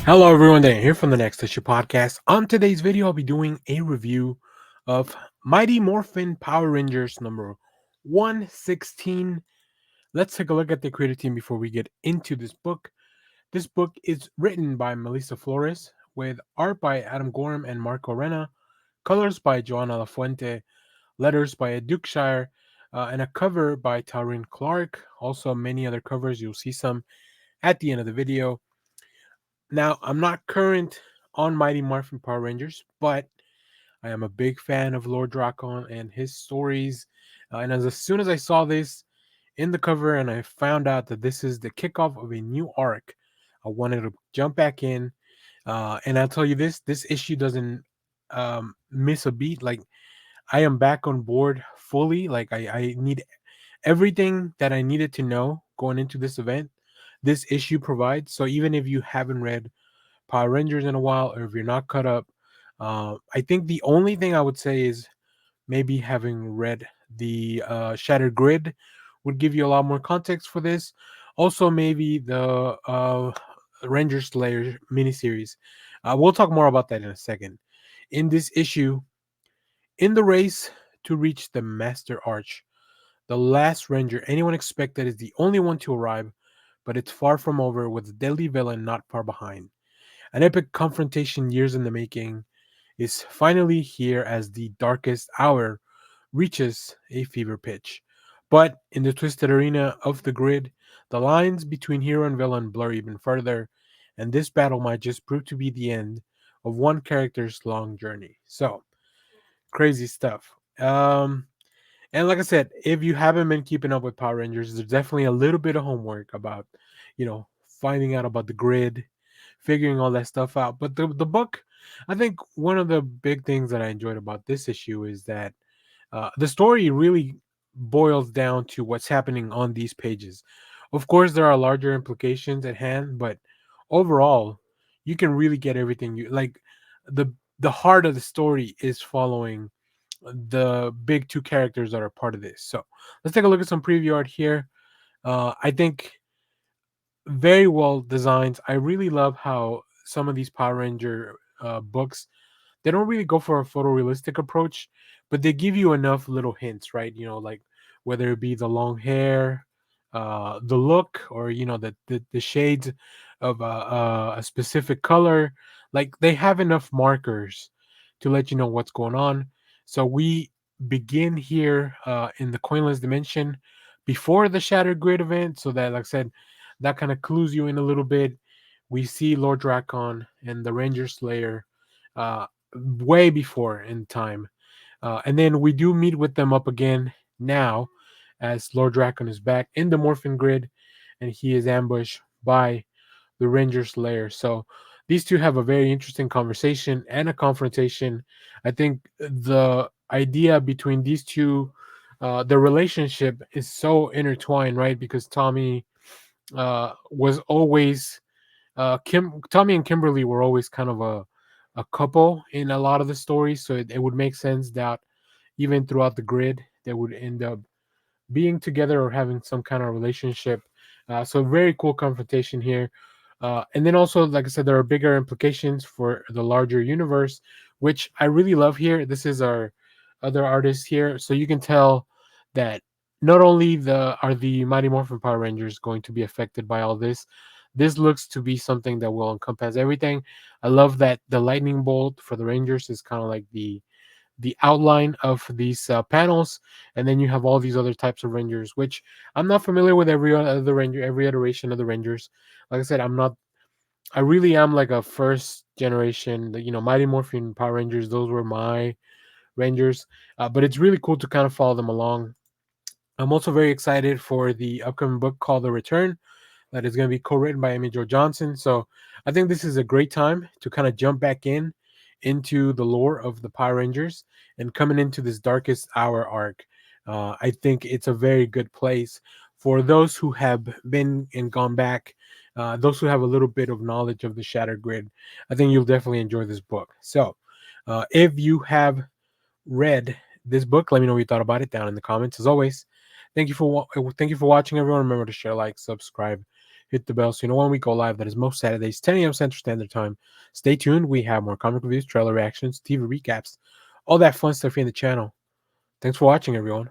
Hello everyone, Dan here from the Next Issue Podcast. On today's video, I'll be doing a review of Mighty Morphin Power Rangers number 116. Let's take a look at the creative team before we get into this book. This book is written by Melissa Flores with art by Adam Gorham and Marco Renna, colors by Joana Lafuente, letters by Dukeshire, and a cover by Taurin Clark. Also, many other covers. You'll see some at the end of the video. Now, I'm not current on Mighty Morphin Power Rangers, but I am a big fan of Lord Drakon and his stories. And as soon as I saw this in the cover and I found out that this is the kickoff of a new arc, I wanted to jump back in. And I'll tell you this issue doesn't miss a beat. Like, I am back on board fully. Like, I need everything that I needed to know going into this event. This issue provides. So even if you haven't read Power Rangers in a while, or if you're not caught up, I think the only thing I would say is maybe having read the Shattered Grid would give you a lot more context for this. Also, maybe the Ranger Slayer miniseries. We'll talk more about that in a second. In this issue, in the race to reach the Master Arch, the last Ranger anyone expected is the only one to arrive, but it's far from over with the deadly villain not far behind. An epic confrontation years in the making is finally here as the darkest hour reaches a fever pitch. But in the twisted arena of the grid, the lines between hero and villain blur even further, and this battle might just prove to be the end of one character's long journey. So, crazy stuff. And like I said, if you haven't been keeping up with Power Rangers, there's definitely a little bit of homework about, finding out about the grid, figuring all that stuff out. But the book, I think one of the big things that I enjoyed about this issue is that the story really boils down to what's happening on these pages. Of course, there are larger implications at hand, but overall, you can really get everything you like. the The heart of the story is following the big two characters that are part of this. So let's take a look at some preview art here. I think very well designed. I really love how some of these Power Ranger books, they don't really go for a photorealistic approach, but they give you enough little hints, right? Like whether it be the long hair, the look, or the shades of a specific color. Like they have enough markers to let you know what's going on. So we begin here in the coinless dimension before the Shattered Grid event, so that, like I said, that kind of clues you in a little bit. We see Lord Drakon and the Ranger Slayer uh, way before in time. And then we do meet with them up again now as Lord Drakon is back in the Morphin grid and he is ambushed by the Ranger Slayer. So these two have a very interesting conversation and a confrontation. I think the idea between these two, the relationship is so intertwined, right? Because Tommy was always Tommy and Kimberly were always kind of a couple in a lot of the stories, so it would make sense that even throughout the grid, they would end up being together or having some kind of relationship. So very cool confrontation here. And then also, like I said, there are bigger implications for the larger universe, which I really love here. This is our other artist here, so you can tell that not only the Mighty Morphin Power Rangers going to be affected by all this. This looks to be something that will encompass everything. I love that the lightning bolt for the Rangers is kind of like the outline of these panels, and then you have all these other types of Rangers, which I'm not familiar with every other Ranger, every iteration of the Rangers. Like I said, I'm not. I really am like a first generation. Mighty Morphin Power Rangers. Those were my Rangers, but it's really cool to kind of follow them along. I'm also very excited for the upcoming book called The Return that is going to be co-written by Amy Jo Johnson. So I think this is a great time to kind of jump back into the lore of the Power Rangers and coming into this Darkest Hour arc. I think it's a very good place for those who have been and gone back, those who have a little bit of knowledge of the Shattered Grid. I think you'll definitely enjoy this book. So if you have read this book, let me know what you thought about it down in the comments. As always, thank you for watching, everyone. Remember to share, like, subscribe, hit the bell so you know when we go live. That is most Saturdays, 10 a.m. Central Standard Time. Stay tuned. We have more comic reviews, trailer reactions, TV recaps, all that fun stuff here in the channel. Thanks for watching, everyone.